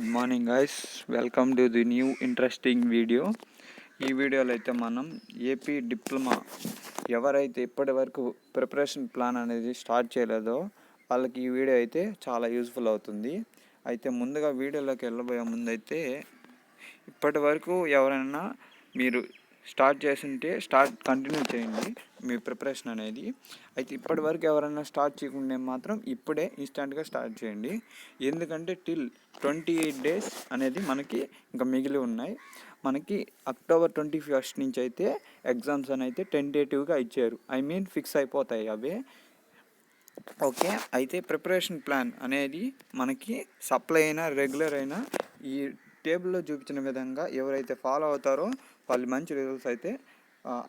Good morning guys, welcome to the new interesting video. ఈ వీడియోలో అయితే మనం ఏపీ డిప్లొమా ఎవరైతే ఇప్పటి వరకు ప్రిపరేషన్ ప్లాన్ అనేది స్టార్ట్ చేయలేదో వాళ్ళకి ఈ వీడియో అయితే చాలా యూస్ఫుల్ అవుతుంది. అయితే ముందుగా వీడియోలోకి వెళ్ళబోయే ముందు అయితే ఇప్పటి వరకు ఎవరైనా మీరు స్టార్ట్ చేస్తుంటే కంటిన్యూ చేయండి మీ ప్రిపరేషన్ అనేది. అయితే ఇప్పటి వరకు ఎవరైనా స్టార్ట్ చేయకుండా మాత్రం ఇప్పుడే ఇన్స్టెంట్గా స్టార్ట్ చేయండి. ఎందుకంటే టిల్ 28 డేస్ అనేది మనకి ఇంకా మిగిలి ఉన్నాయి. మనకి అక్టోబర్ 21 నుంచి అయితే ఎగ్జామ్స్ అని అయితే టెంటేటివ్గా ఇచ్చారు. ఫిక్స్ అయిపోతాయి అవే. ఓకే, అయితే ప్రిపరేషన్ ప్లాన్ అనేది మనకి సప్లై అయినా రెగ్యులర్ అయినా ఈ టేబుల్లో చూపించిన విధంగా ఎవరైతే ఫాలో అవుతారో వాళ్ళు మంచి రిజల్ట్స్ అయితే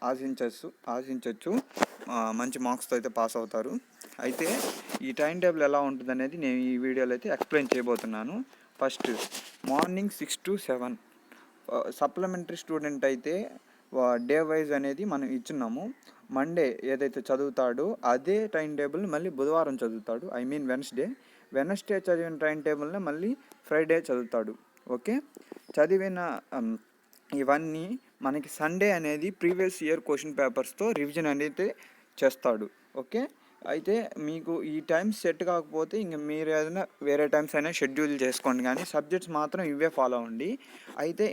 ఆశించవచ్చు. మంచి మార్క్స్తో అయితే పాస్ అవుతారు. అయితే ఈ టైం టేబుల్ ఎలా ఉంటుంది అనేది నేను ఈ వీడియోలో అయితే ఎక్స్ప్లెయిన్ చేయబోతున్నాను. First morning 6 to 7 supplementary student అయితే డే వైజ్ అనేది మనం ఇచ్చున్నాము. మండే ఏదైతే చదువుతాడో అదే టైం టేబుల్ మళ్ళీ బుధవారం చదువుతాడు. వెనస్డే చదివిన టైం టేబుల్ని మళ్ళీ ఫ్రైడే చదువుతాడు. ఓకే, చదివిన ఇవన్నీ మనకి సండే అనేది ప్రీవియస్ ఇయర్ క్వశ్చన్ పేపర్స్తో రివిజన్ అనేది చేస్తాడు. ఓకే, అయితే మీకు ఈ టైమ్స్ సెట్ కాకపోతే ఇంక మీరు ఏదైనా వేరే టైమ్స్ అయినా షెడ్యూల్ చేసుకోండి, కానీ సబ్జెక్ట్స్ మాత్రం ఇవే ఫాలో అవ్వండి. అయితే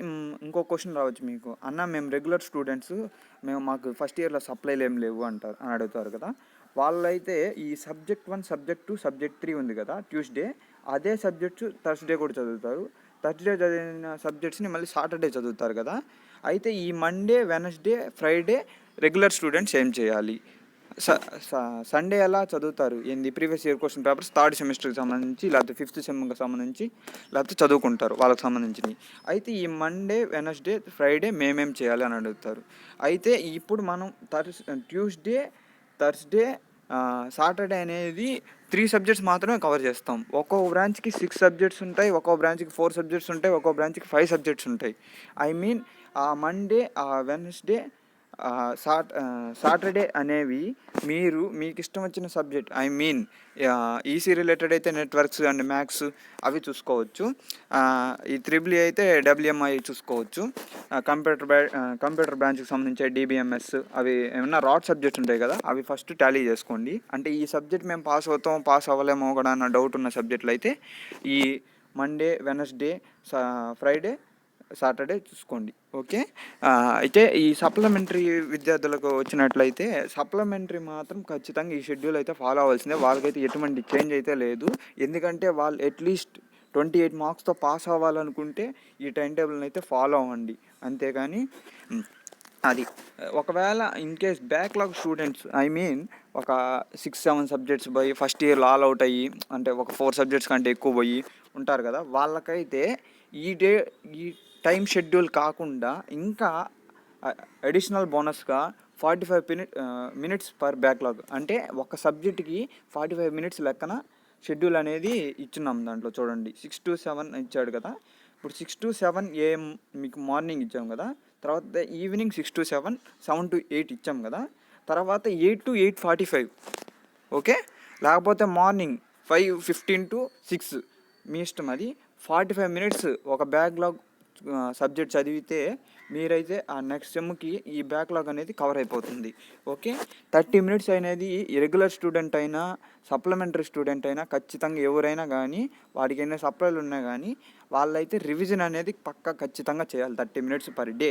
ఇంకో క్వశ్చన్ రావచ్చు మీకు, అన్న మేము రెగ్యులర్ స్టూడెంట్స్, మాకు ఫస్ట్ ఇయర్లో సప్లైలు ఏం లేవు అని అడుగుతారు కదా. వాళ్ళైతే ఈ సబ్జెక్ట్ 1, సబ్జెక్ట్ 2, సబ్జెక్ట్ 3 ఉంది కదా ట్యూస్డే, అదే సబ్జెక్ట్స్ థర్స్డే కూడా చదువుతారు. థర్స్డే చదివిన సబ్జెక్ట్స్ని మళ్ళీ సాటర్డే చదువుతారు కదా. అయితే ఈ Monday, Wednesday, Friday regular students ఏం చేయాలి? సండే ఎలా చదువుతారు? Previous year question papers third సెమిస్టర్కి సంబంధించి, లేకపోతే 5th సెమ్కి సంబంధించి లేకపోతే చదువుకుంటారు వాళ్ళకి సంబంధించినవి. అయితే ఈ మండే, వెనస్డే, ఫ్రైడే మేమేం చేయాలి అని అడుగుతారు. అయితే ఇప్పుడు మనం ట్యూస్డే, థర్స్డే, సాటర్డే అనేది 3 సబ్జెక్ట్స్ మాత్రమే కవర్ చేస్తాం. ఒక్కో బ్రాంచ్కి 6 సబ్జెక్ట్స్ ఉంటాయి, ఒక్కో బ్రాంచ్కి 4 సబ్జెక్ట్స్ ఉంటాయి, ఒక్కో బ్రాంచ్కి 5 సబ్జెక్ట్స్ ఉంటాయి. ఆ మండే, ఆ వెనస్డే, సాటర్డే అనేవి మీకు ఇష్టం వచ్చిన సబ్జెక్ట్ ఈసీ రిలేటెడ్ అయితే నెట్వర్క్స్ అండ్ మ్యాథ్స్ అవి చూసుకోవచ్చు. ఈ త్రిబుల్ అయితే డబ్ల్యూఎంఐ చూసుకోవచ్చు. కంప్యూటర్ బ్రాంచ్కి సంబంధించి డిబిఎంఎస్ అవి ఏమన్నా రాడ్ సబ్జెక్ట్స్ ఉంటాయి కదా, అవి ఫస్ట్ టాలీ చేసుకోండి. అంటే ఈ సబ్జెక్ట్ మేము పాస్ అవ్వలేమో కూడా అన్న డౌట్ ఉన్న సబ్జెక్టులు అయితే ఈ మండే, వెనస్డే, ఫ్రైడే, సాటర్డే చూసుకోండి. ఓకే, అయితే ఈ సప్లిమెంటరీ విద్యార్థులకు వచ్చినట్లయితే సప్లిమెంటరీ మాత్రం ఖచ్చితంగా ఈ షెడ్యూల్ అయితే ఫాలో అవ్వాల్సిందే. వాళ్ళకైతే ఎటువంటి చేంజ్ అయితే లేదు. ఎందుకంటే వాళ్ళు అట్లీస్ట్ 28 మార్క్స్తో పాస్ అవ్వాలనుకుంటే ఈ టైం టేబుల్ని అయితే ఫాలో అవ్వండి. అంతేగాని అది ఒకవేళ ఇన్ కేస్ బ్యాక్లాగ్ స్టూడెంట్స్ ఒక 6-7 సబ్జెక్ట్స్ పోయి ఫస్ట్ ఇయర్లో ఆల్ అవుట్ అయ్యి, అంటే ఒక 4 సబ్జెక్ట్స్ కంటే ఎక్కువ పోయి ఉంటారు కదా, వాళ్ళకైతే ఈ టైం షెడ్యూల్ కాకుండా ఇంకా అడిషనల్ బోనస్గా 45 మినిట్స్ పర్ బ్యాక్లాగ్, అంటే ఒక సబ్జెక్ట్కి 45 మినిట్స్ లెక్కన షెడ్యూల్ అనేది ఇచ్చున్నాం. దాంట్లో చూడండి 6 to 7 ఇచ్చాడు కదా. ఇప్పుడు 6 to 7 AM మీకు మార్నింగ్ ఇచ్చాం కదా, తర్వాత ఈవినింగ్ 6 to 7, 7 to 8 ఇచ్చాం కదా, తర్వాత 8 to 8:45. ఓకే, లేకపోతే మార్నింగ్ 5:15 to 6 మీ ఇష్టం. అది 45 మినిట్స్ ఒక బ్యాక్లాగ్ సబ్జెక్ట్ చదివితే మీరైతే ఆ నెక్స్ట్ సెమ్కి ఈ బ్యాక్లాగ్ అనేది కవర్ అయిపోతుంది. ఓకే, 30 మినిట్స్ అనేది రెగ్యులర్ స్టూడెంట్ అయినా సప్లిమెంటరీ స్టూడెంట్ అయినా ఖచ్చితంగా ఎవరైనా కానీ వాడికి ఎన్ని సప్లైలు ఉన్నా కానీ వాళ్ళైతే రివిజన్ అనేది ఖచ్చితంగా చేయాలి. 30 మినిట్స్ పర్ డే.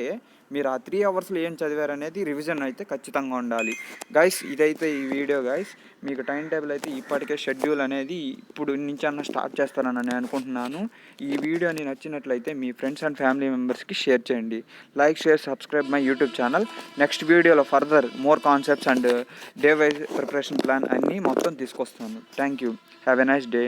మీరు ఆ 3 అవర్స్లో ఏం చదివారనేది రివిజన్ అయితే ఖచ్చితంగా ఉండాలి. గైస్, ఇదైతే ఈ వీడియో గైస్. మీకు టైం టేబుల్ అయితే ఇప్పటికే షెడ్యూల్ అనేది ఇప్పుడు నుంచి అన్న స్టార్ట్ చేస్తానని నేను అనుకుంటున్నాను. ఈ వీడియోని నచ్చినట్లయితే మీ ఫ్రెండ్స్ అండ్ ఫ్యామిలీ మెంబర్స్కి షేర్ చేయండి. Like, share, subscribe my YouTube channel. Next వీడియోలో further more concepts and day wise preparation plan అన్నీ మొత్తం తీసుకొస్తాను. Thank you. Have a nice day.